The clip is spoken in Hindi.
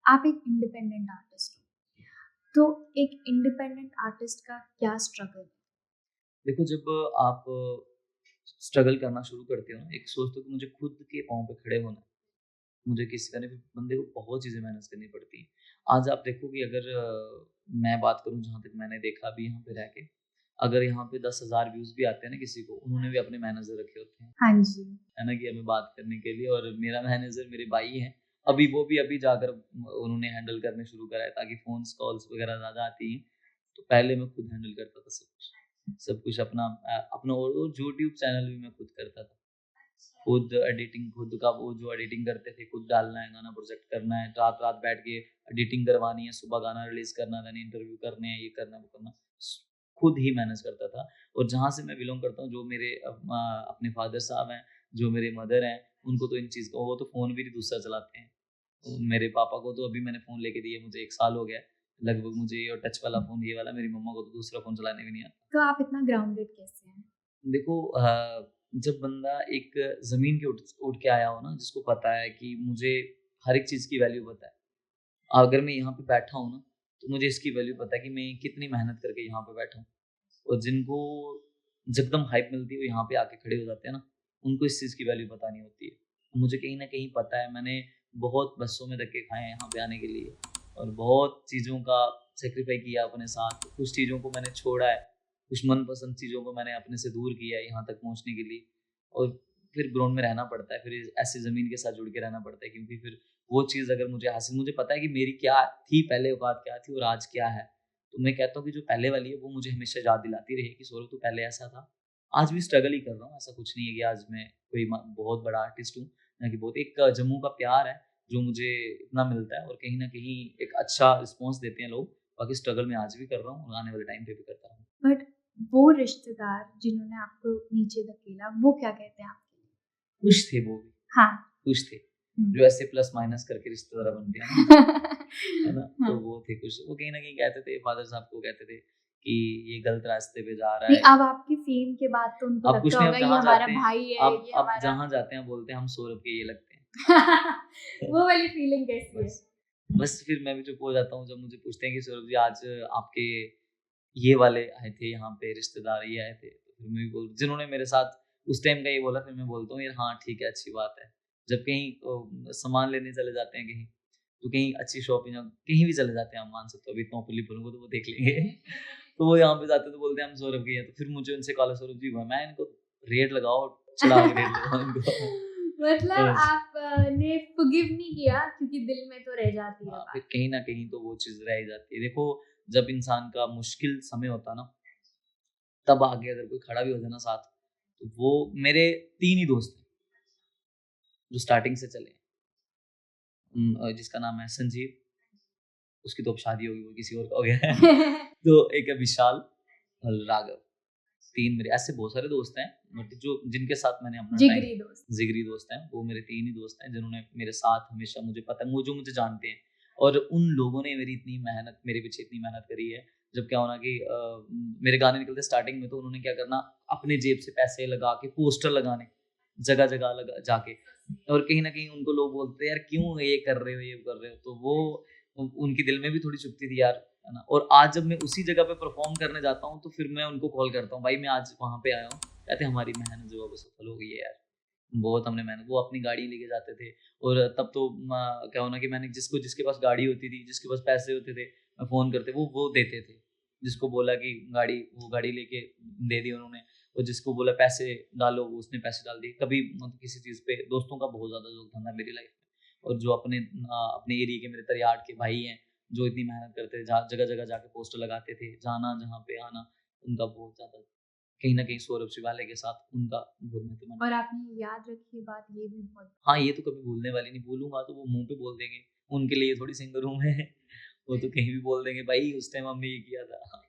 आप एक इंडिपेंडेंट आर्टिस्ट हो, तो एक इंडिपेंडेंट आर्टिस्ट का क्या स्ट्रगल है? देखो जब आप स्ट्रगल करना शुरू करते हो ना, एक सोचते हो कि मुझे खुद के पाँव पे खड़े होना है, मुझे किसी तरह भी बंदे को बहुत चीज़ें मैनेज करनी पड़ती हैं। आज आप देखो कि अगर मैं बात करूँ जहाँ तक मैंने देखा अभी यहाँ पे रह के, अगर यहाँ पे 10,000 व्यूज़ भी आते हैं ना किसी को, उन्होंने भी अपने मैनेजर रखे होते हैं, हाँ जी। है ना? कि हमें बात करने के लिए और मेरा मैनेजर मेरे भाई हैं। अभी वो भी अभी जाकर उन्होंने हैंडल करने शुरू करा है ताकि फ़ोन्स, कॉल्स वगैरह ज़्यादा आती हैं, तो पहले मैं खुद हैंडल करता था सब कुछ। सब कुछ अपना अपना और यूट्यूब चैनल भी मैं खुद करता था। खुद एडिटिंग खुद का वो जो एडिटिंग करते थे, खुद डालना है, गाना प्रोजेक्ट करना है, रात-रात बैठ के एडिटिंग करवानी है, सुबह गाना रिलीज़ करना, देन इंटरव्यू करने हैं, ये करना है, वो करना। स खुद ही मैनेज करता था और जहाँ से मैं बिलॉन्ग करता हूँ, जो मेरे अपने फादर साहब हैं, जो मेरे मदर हैं, उनको तो इन चीज़ का वो तो फ़ोन भी नहीं दूसरा चलाते हैं। तो मेरे पापा को तो अभी मैंने फ़ोन लेके दिए, मुझे 1 साल हो गया है, लगभग मुझे ये टच वाला फ़ोन ये वाला, मेरी मम्मा को तो दूसरा फ़ोन चलाने भी नहीं आता। तो आप इतना ग्राउंडेड कैसे हैं? देखो जब बंदा एक ज़मीन के उठ उठ के आया हो ना, जिसको पता है कि मुझे हर एक चीज़ की वैल्यू पता है। अगर मैं यहाँ पे बैठा हूँ ना, तो मुझे इसकी वैल्यू पता है कि मैं कितनी मेहनत करके यहाँ पे बैठा हूँ। और जिनको जकदम हाइप मिलती है, वो यहाँ पे आके खड़े हो जाते हैं ना, उनको इस चीज़ की वैल्यू पता नहीं होती है। मुझे कहीं न कहीं पता है, मैंने बहुत बसों में धक्के खाए हैं यहाँ पे आने के लिए और बहुत चीज़ों का सैक्रिफ़ाई किया अपने साथ। कुछ चीज़ों को मैंने छोड़ा है, कुछ मनपसंद चीज़ों को मैंने अपने से दूर किया है यहाँ तक पहुँचने के लिए और फिर ग्राउंड में रहना पड़ता है, फिर ऐसी ज़मीन के साथ जुड़ के रहना पड़ता है क्योंकि फिर वो चीज़ अगर मुझे पता है कि मेरी क्या थी पहले औकात क्या थी और आज क्या है। तो मैं कहता हूँ कि जो पहले वाली है वो मुझे हमेशा याद दिलाती रहे कि सौरभ तू पहले ऐसा था। आज भी स्ट्रगल ही कर रहा हूँ, ऐसा कुछ नहीं है कि आज मैं कोई बहुत बड़ा आर्टिस्ट हूँ, ना कि बहुत एक जम्मू का प्यार है जो मुझे इतना मिलता है और कहीं न कहीं एक अच्छा रिस्पॉन्स देते हैं लोग। बाकी स्ट्रगल मैं आज भी कर रहा हूँ और आने वाले टाइम पे भी करता रहूँगा। बट वो रिश्तेदार जिन्होंने आपको नीचे धकेला, वो क्या कहते हैं आपके लिए? खुश थे वो भी, हाँ। खुश थे। हुँ। जो ऐसे प्लस माइनस करके रिश्तेदार बनते हैं ना, है ना? तो हाँ। वो थे खुश। वो कहीं न कहीं कहते थे, फादर साहब को कहते थे कि ये गलत रास्ते पे जा रहा नहीं, है। अब आपकी फ़ेम के बाद तो उनको अब कुछ लगता नहीं, होगा अब ये जहाँ हमारा जाते हैं भाई है, अब ये अब हमारा जहाँ जाते हैं बोलते हैं हम सौरभ के ये लगते हैं। वो वाली फ़ीलिंग कैसी है? बस बस फिर मैं भी चुप हो जाता हूँ जब मुझे पूछते हैं कि सौरभ जी आज आपके ये वाले आए थे यहाँ पे रिश्तेदार ये आए थे। तो फिर मैं भी बोल जिन्होंने मेरे साथ उस टाइम का ये बोला फिर मैं बोलता हूँ यार हाँ ठीक है, अच्छी बात है। जब कहीं सामान लेने चले जाते हैं कहीं, तो कहीं अच्छी शॉपिंग कहीं भी चले जाते हैं, आप मान सकते हो अभी इतना ओपनली बोलूँगा तो वो देख लेंगे। तो वो यहाँ पे जाते हैं तो बोलते हैं हम सौरभ के हैं, तो फिर मुझे उनसे कॉल सौरभ जी हुआ, मैं इनको रेट लगाओ, चढ़ा के रेट लगाओ इनको। मतलब बस। आप ने फ़ॉरगिव नहीं किया क्योंकि दिल में तो रह जाती है हाँ, फिर बात। कहीं न कहीं तो वो चीज़ रह ही जाती है। देखो, जब इंसान का मुश्किल समय होता है ना, तब आगे अगर कोई खड़ा भी हो जाए ना साथ, तो वो मेरे 3 ही दोस्त हैं, जो स्टार्टिंग से चले हैं। जिसका नाम है संजीव, उसकी तो अब शादी हो गई, वो किसी और का हो गया है। तो एक है विशाल और राघव, 3 मेरे ऐसे बहुत सारे दोस्त हैं, बट जो जिनके साथ मैंने अपना टाइम जिगरी दोस्त। जिगरी दोस्त हैं, वो मेरे 3 ही दोस्त हैं, जिन्होंने मेरे साथ हमेशा मुझे पता है, वो जो मुझे जानते हैं और उन लोगों ने मेरी इतनी मेहनत मेरे पीछे इतनी मेहनत करी है। जब क्या होना कि मेरे गाने निकलते स्टार्टिंग में तो उन्होंने क्या करना, अपने जेब से पैसे लगा के पोस्टर लगाने, जगह-जगह लगा जाके और कहीं न कहीं उनको लोग बोलते हैं, "यार क्यों ये कर रहे हो, ये कर रहे हो?" तो वो उनके दिल में भी थोड़ी चुभती थी यार, है ना? और आज जब मैं उसी जगह पे परफ़ॉर्म करने जाता हूँ, तो फिर मैं उनको कॉल करता हूँ, "भाई मैं आज वहाँ पे आया हूँ।" कहते हैं, "हमारी मेहनत जो है वो सफल हो गई है यार, बहुत हमने मेहनत।" वो अपनी गाड़ी लेके जाते थे और तब तो क्या हुआ ना कि मैंने जिसके पास गाड़ी होती थी, जिसके पास पैसे होते थे, फ़ोन करते वो देते थे। जिसको बोला कि वो गाड़ी लेके दे दी उन्होंने और जिसको बोला पैसे डालो, उसने पैसे डाल दिए। कभी मतलब किसी चीज़ पे दोस्तों का बहुत ज़्यादा योगदान था मेरी लाइफ़ में और जो अपने एरिया के मेरे तरियाट के भाई हैं, जो इतनी मेहनत करते थे, जहाँ जगह-जगह जाके पोस्टर लगाते थे, जाना जहाँ पे आना, उनका बहुत ज़्यादा कहीं न कहीं सौरभ शिवालय के साथ उनका बहुत महत्व बना। और आपने याद रखी बात ये भी बहुत। हाँ, ये तो कभी भूलने वाली नहीं, बोलूँगा तो वो मुँह पे बोल देंगे, उनके लिए थोड़ी सिंगर हूँ मैं, वो तो कहीं भी बोल देंगे, भाई उस टाइम हमने ये किया था।